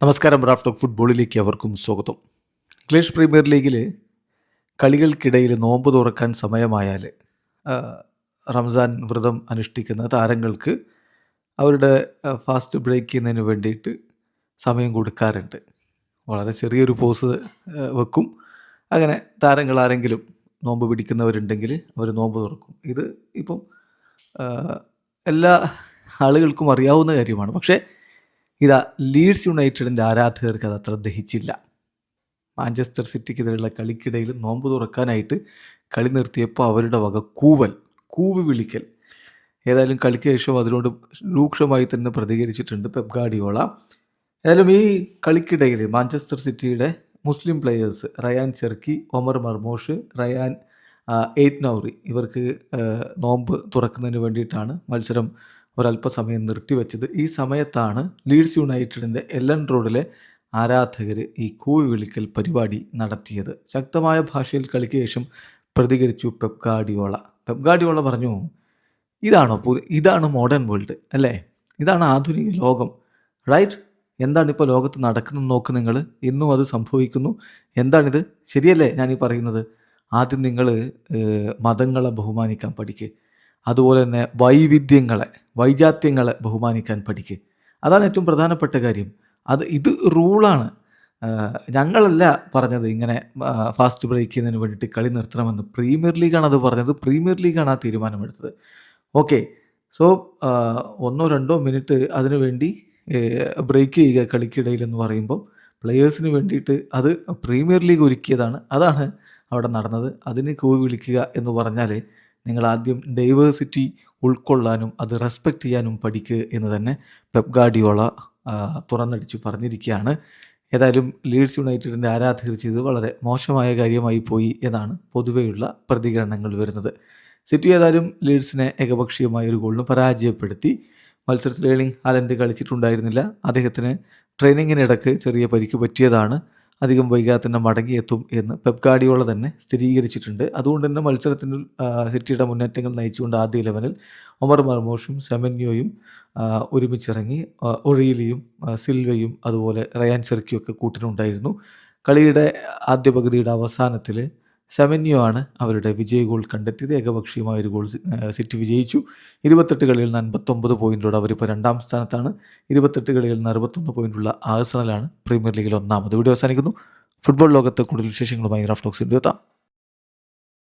നമസ്കാരം. Raf talk ഫുട്ബോളിലേക്ക് അവർക്കും സ്വാഗതം. ഇംഗ്ലീഷ് പ്രീമിയർ ലീഗിൽ കളികൾക്കിടയിൽ നോമ്പ് തുറക്കാൻ സമയമായാൽ റംസാൻ വ്രതം അനുഷ്ഠിക്കുന്ന താരങ്ങൾക്ക് അവരുടെ ഫാസ്റ്റ് ബ്രേക്ക് ചെയ്യുന്നതിന് വേണ്ടിയിട്ട് സമയം കൊടുക്കാറുണ്ട്. വളരെ ചെറിയൊരു പോസ് വെക്കും. അങ്ങനെ താരങ്ങൾ ആരെങ്കിലും നോമ്പ് പിടിക്കുന്നവരുണ്ടെങ്കിൽ അവർ നോമ്പ് തുറക്കും. ഇത് ഇപ്പം എല്ലാ ആളുകൾക്കും അറിയാവുന്ന കാര്യമാണ്. പക്ഷേ ഇതാ ലീഡ്സ് യുണൈറ്റഡിൻ്റെ ആരാധകർക്ക് അത് അത്ര ദഹിച്ചില്ല. മാഞ്ചസ്റ്റർ സിറ്റിക്കെതിരെയുള്ള കളിക്കിടയിൽ നോമ്പ് തുറക്കാനായിട്ട് കളി നിർത്തിയപ്പോൾ അവരുടെ വക കൂവി വിളിക്കൽ. ഏതായാലും കളിക്ക് ശേഷം അതിനോട് രൂക്ഷമായി തന്നെ പ്രതികരിച്ചിട്ടുണ്ട് പെപ് ഗാർഡിയോള. ഏതായാലും ഈ കളിക്കിടയിൽ മാഞ്ചസ്റ്റർ സിറ്റിയുടെ മുസ്ലിം players Rayan Cherki, Omar Marmoush, Rayan Ait-Nouri ഇവർക്ക് നോമ്പ് തുറക്കുന്നതിന് വേണ്ടിയിട്ടാണ് മത്സരം ഒരല്പസമയം നിർത്തിവെച്ചത്. ഈ സമയത്താണ് ലീഡ്സ് യുണൈറ്റഡിൻ്റെ എല്ലൻ റോഡിലെ ആരാധകർ ഈ കൂവി വിളിക്കൽ പരിപാടി നടത്തിയത്. ശക്തമായ ഭാഷയിൽ കളിക്ക് ശേഷം പ്രതികരിച്ചു പെപ് ഗാർഡിയോള. പെപ് ഗാർഡിയോള പറഞ്ഞു, ഇതാണ് മോഡേൺ വേൾഡ് അല്ലേ, ഇതാണ് ആധുനിക ലോകം, റൈറ്റ്? എന്താണിപ്പോൾ ലോകത്ത് നടക്കുന്നത് നോക്ക് നിങ്ങൾ, ഇന്നും അത് സംഭവിക്കുന്നു. എന്താണിത്, ശരിയല്ലേ ഞാനീ പറയുന്നത്? ആദ്യം നിങ്ങൾ മതങ്ങളെ ബഹുമാനിക്കാൻ പഠിക്കുക, അതുപോലെ തന്നെ വൈജാത്യങ്ങളെ ബഹുമാനിക്കാൻ പഠിക്കുക. അതാണ് ഏറ്റവും പ്രധാനപ്പെട്ട കാര്യം. ഇത് റൂളാണ്. ഞങ്ങളല്ല പറഞ്ഞത് ഇങ്ങനെ ഫാസ്റ്റ് ബ്രേക്ക് ചെയ്യുന്നതിന് വേണ്ടിയിട്ട് കളി നിർത്തണമെന്ന്. പ്രീമിയർ ലീഗാണ് അത് പറഞ്ഞത്. പ്രീമിയർ ലീഗാണ് ആ തീരുമാനമെടുത്തത്. ഓക്കെ, സോ 1-2 മിനിറ്റ് അതിനു വേണ്ടി ബ്രേക്ക് ചെയ്യുക കളിക്കിടയിൽ എന്ന് പറയുമ്പോൾ പ്ലെയേഴ്സിന് വേണ്ടിയിട്ട് അത് പ്രീമിയർ ലീഗ് ഒരുക്കിയതാണ്. അതാണ് അവിടെ നടന്നത്. അതിന് കൂവി വിളിക്കുക എന്ന് പറഞ്ഞാൽ നിങ്ങൾ ആദ്യം ഡൈവേഴ്സിറ്റി ഉൾക്കൊള്ളാനും അത് റെസ്പെക്റ്റ് ചെയ്യാനും പഠിക്കുക എന്ന് തന്നെ പെപ് ഗാർഡിയോള തുറന്നടിച്ചു പറഞ്ഞിരിക്കുകയാണ്. ഏതായാലും ലീഡ്സ് യുണൈറ്റഡിൻ്റെ ആരാധകർ ചെയ്തത് വളരെ മോശമായ കാര്യമായി പോയി എന്നാണ് പൊതുവെയുള്ള പ്രതികരണങ്ങൾ വരുന്നത്. സിറ്റി ഏതായാലും ലീഡ്സിനെ ഏകപക്ഷീയമായ ഒരു ഗോളിന് പരാജയപ്പെടുത്തി. മത്സരത്തിൽ ഏർലിംഗ് ഹാലൻഡ് കളിച്ചിട്ടുണ്ടായിരുന്നില്ല. അദ്ദേഹത്തിന് ട്രെയിനിങ്ങിനിടക്ക് ചെറിയ പരിക്ക് പറ്റിയതാണ്. അധികം വൈകാതെ തന്നെ മടങ്ങിയെത്തും എന്ന് പെപ് ഗാർഡിയോള തന്നെ സ്ഥിരീകരിച്ചിട്ടുണ്ട്. അതുകൊണ്ട് തന്നെ മത്സരത്തിൽ സിറ്റിയുടെ മുന്നേറ്റങ്ങൾ നയിച്ചുകൊണ്ട് ആദ്യ 11-ൽ ഒമർ മർമോഷും സെമന്യോയും ഒരുമിച്ചിറങ്ങി. ഒറീലിയും സിൽവയും അതുപോലെ റയാൻ ചെർക്കിയൊക്കെ കൂട്ടിനുണ്ടായിരുന്നു. കളിയുടെ ആദ്യ പകുതിയുടെ അവസാനത്തിൽ സെമന്യോ ആണ് അവരുടെ വിജയ ഗോൾ കണ്ടെത്തിയത്. ഏകപക്ഷീയമായൊരു ഗോൾ സിറ്റി വിജയിച്ചു. 28 കളിയിൽ നിന്ന് 59 പോയിൻറ്റോടെ അവരിപ്പോൾ 2ാം സ്ഥാനത്താണ്. 28 കളിയിൽ നിന്ന് 61 പോയിൻറ്റുള്ള ആഴ്സണലാണ് പ്രീമിയർ ലീഗിൽ 1ാമത്. വീഡിയോ അവസാനിക്കുന്നു. ഫുട്ബോൾ ലോകത്ത് കൂടുതൽ വിശേഷങ്ങളുമായി റാഫ് ടോക്സിൽ എത്താം.